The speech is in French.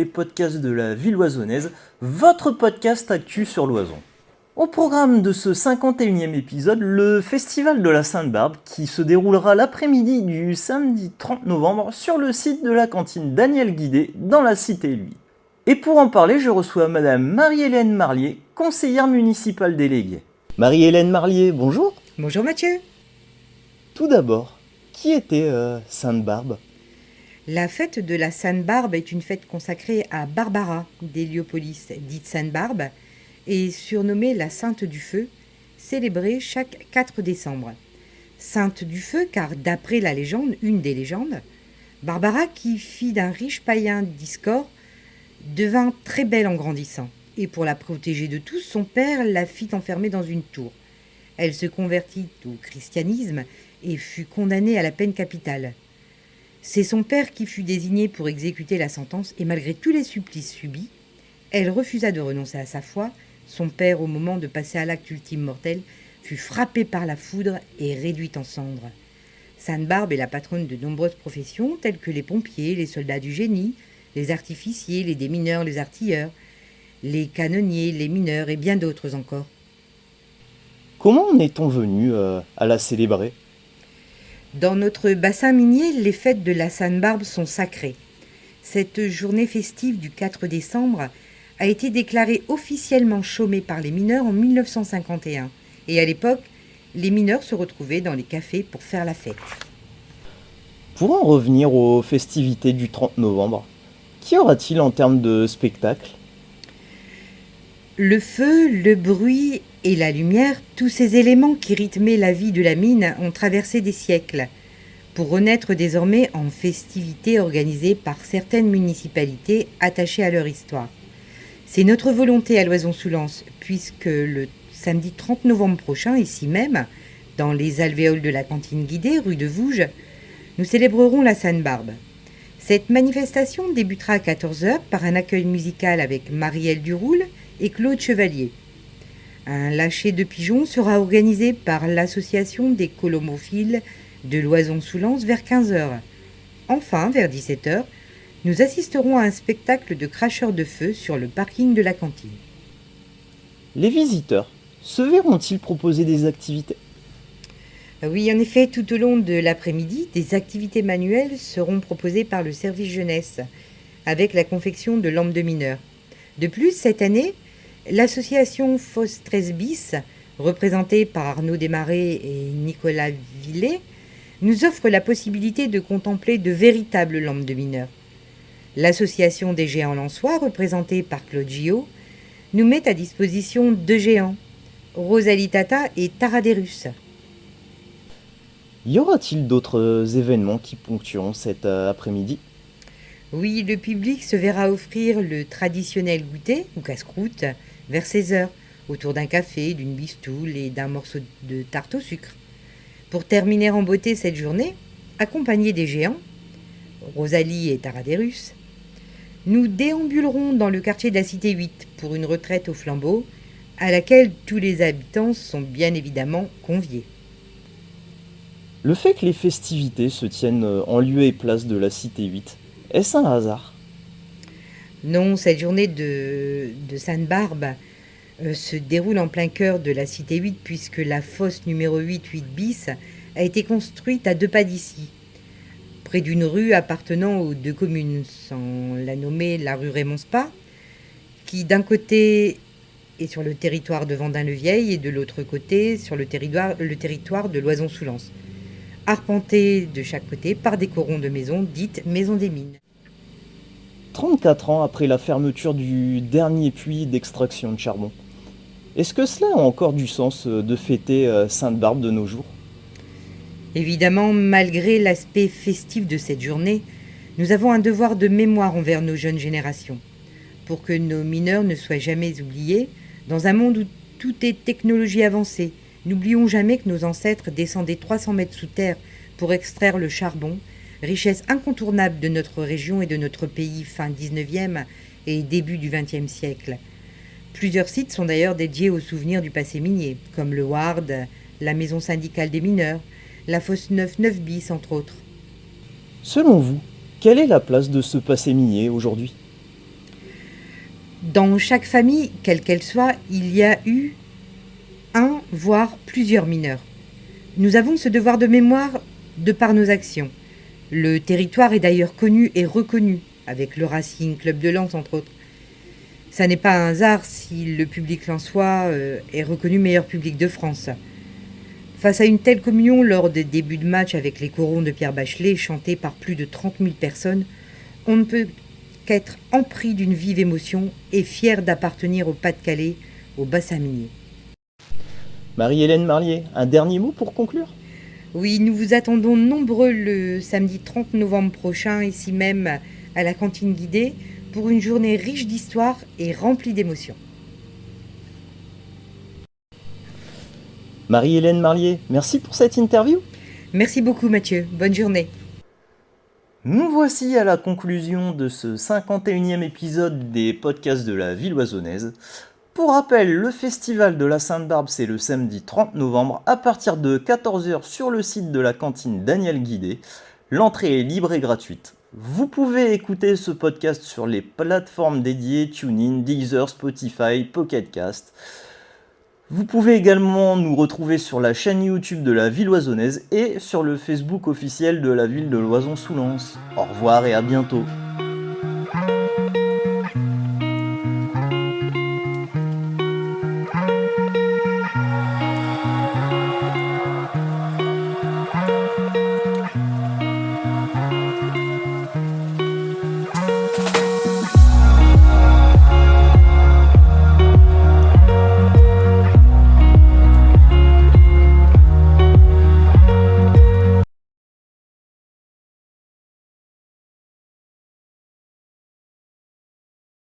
podcasts de la ville oisonnaise, votre podcast actu sur l'Oison. Au programme de ce 51e épisode, le festival de la Sainte-Barbe qui se déroulera l'après-midi du samedi 30 novembre sur le site de la cantine Daniel Guidé dans la cité Lui. Et pour en parler, je reçois Madame Marie-Hélène Marlier, conseillère municipale déléguée. Marie-Hélène Marlier, bonjour. Bonjour Mathieu. Tout d'abord, qui était Sainte-Barbe ? La fête de la Sainte-Barbe est une fête consacrée à Barbara d'Héliopolis, dite Sainte-Barbe, et surnommée la Sainte du Feu, célébrée chaque 4 décembre. Sainte du Feu car d'après la légende, une des légendes, Barbara, qui fille d'un riche païen d'Iscore, devint très belle en grandissant. Et pour la protéger de tous, son père la fit enfermer dans une tour. Elle se convertit au christianisme et fut condamnée à la peine capitale. C'est son père qui fut désigné pour exécuter la sentence et malgré tous les supplices subis, elle refusa de renoncer à sa foi. Son père, au moment de passer à l'acte ultime mortel, fut frappé par la foudre et réduit en cendres. Sainte-Barbe est la patronne de nombreuses professions telles que les pompiers, les soldats du génie, les artificiers, les démineurs, les artilleurs, les canonniers, les mineurs et bien d'autres encore. Comment en est-on venu à la célébrer ? Dans notre bassin minier, les fêtes de la Sainte-Barbe sont sacrées. Cette journée festive du 4 décembre a été déclarée officiellement chômée par les mineurs en 1951. Et à l'époque, les mineurs se retrouvaient dans les cafés pour faire la fête. Pour en revenir aux festivités du 30 novembre, qu'y aura-t-il en termes de spectacle ? Le feu, le bruit et la lumière, tous ces éléments qui rythmaient la vie de la mine ont traversé des siècles, pour renaître désormais en festivités organisées par certaines municipalités attachées à leur histoire. C'est notre volonté à Loison-sous-Lens, puisque le samedi 30 novembre prochain, ici même, dans les alvéoles de la cantine Guidée, rue de Vouges, nous célébrerons la Sainte-Barbe. Cette manifestation débutera à 14h par un accueil musical avec Marielle Duroul et Claude Chevalier. Un lâcher de pigeons sera organisé par l'association des colomophiles de Loison-sous-Lens vers 15h. Enfin, vers 17h, nous assisterons à un spectacle de cracheurs de feu sur le parking de la cantine. Les visiteurs se verront-ils proposer des activités ? Oui, en effet, tout au long de l'après-midi, des activités manuelles seront proposées par le service jeunesse, avec la confection de lampes de mineurs. De plus, cette année, l'association FOS 13 bis, représentée par Arnaud Desmarais et Nicolas Villet, nous offre la possibilité de contempler de véritables lampes de mineurs. L'association des géants lensois, représentée par Claude Gillot, nous met à disposition 2 géants, Rosalie Tata et Taraderus. Y aura-t-il d'autres événements qui ponctueront cet après-midi ? Oui, le public se verra offrir le traditionnel goûter, ou casse-croûte, vers 16h, autour d'un café, d'une bistoule et d'un morceau de tarte au sucre. Pour terminer en beauté cette journée, accompagnés des géants, Rosalie et Taraderus, nous déambulerons dans le quartier de la Cité 8 pour une retraite au flambeau, à laquelle tous les habitants sont bien évidemment conviés. Le fait que les festivités se tiennent en lieu et place de la Cité 8, est-ce un hasard ? Non, cette journée de Sainte-Barbe se déroule en plein cœur de la Cité 8 puisque la fosse numéro 8 bis a été construite à 2 pas d'ici, près d'une rue appartenant aux 2 communes, sans la nommer la rue Raymond Spa, qui d'un côté est sur le territoire de Vendin-le-Vieil et de l'autre côté sur le territoire de Loison-sous-Lens, arpentée de chaque côté par des corons de maisons dites maisons des mines. 34 ans après la fermeture du dernier puits d'extraction de charbon, est-ce que cela a encore du sens de fêter Sainte-Barbe de nos jours ? Évidemment, malgré l'aspect festif de cette journée, nous avons un devoir de mémoire envers nos jeunes générations, pour que nos mineurs ne soient jamais oubliés. Dans un monde où tout est technologie avancée, n'oublions jamais que nos ancêtres descendaient 300 mètres sous terre pour extraire le charbon, richesse incontournable de notre région et de notre pays fin 19e et début du 20e siècle. Plusieurs sites sont d'ailleurs dédiés aux souvenirs du passé minier, comme le Ward, la maison syndicale des mineurs, la fosse 9 bis entre autres. Selon vous, quelle est la place de ce passé minier aujourd'hui ? Dans chaque famille, quelle qu'elle soit, il y a eu un, voire plusieurs mineurs. Nous avons ce devoir de mémoire de par nos actions. Le territoire est d'ailleurs connu et reconnu, avec le Racing Club de Lens entre autres. Ça n'est pas un hasard si le public lensois est reconnu meilleur public de France. Face à une telle communion lors des débuts de match avec les corons de Pierre Bachelet chantés par plus de 30 000 personnes, on ne peut qu'être empris d'une vive émotion et fier d'appartenir au Pas-de-Calais, au bassin minier. Marie-Hélène Marlier, un dernier mot pour conclure ? Oui, nous vous attendons nombreux le samedi 30 novembre prochain, ici même à la cantine guidée, pour une journée riche d'histoire et remplie d'émotions. Marie-Hélène Marlier, merci pour cette interview. Merci beaucoup Mathieu, bonne journée. Nous voici à la conclusion de ce 51e épisode des podcasts de la ville oisonnaise. Pour rappel, le festival de la Sainte-Barbe, c'est le samedi 30 novembre à partir de 14h sur le site de la cantine Daniel Guidé. L'entrée est libre et gratuite. Vous pouvez écouter ce podcast sur les plateformes dédiées TuneIn, Deezer, Spotify, Pocket Cast. Vous pouvez également nous retrouver sur la chaîne YouTube de la ville oisonnaise et sur le Facebook officiel de la ville de Loison-sous-Lens. Au revoir et à bientôt.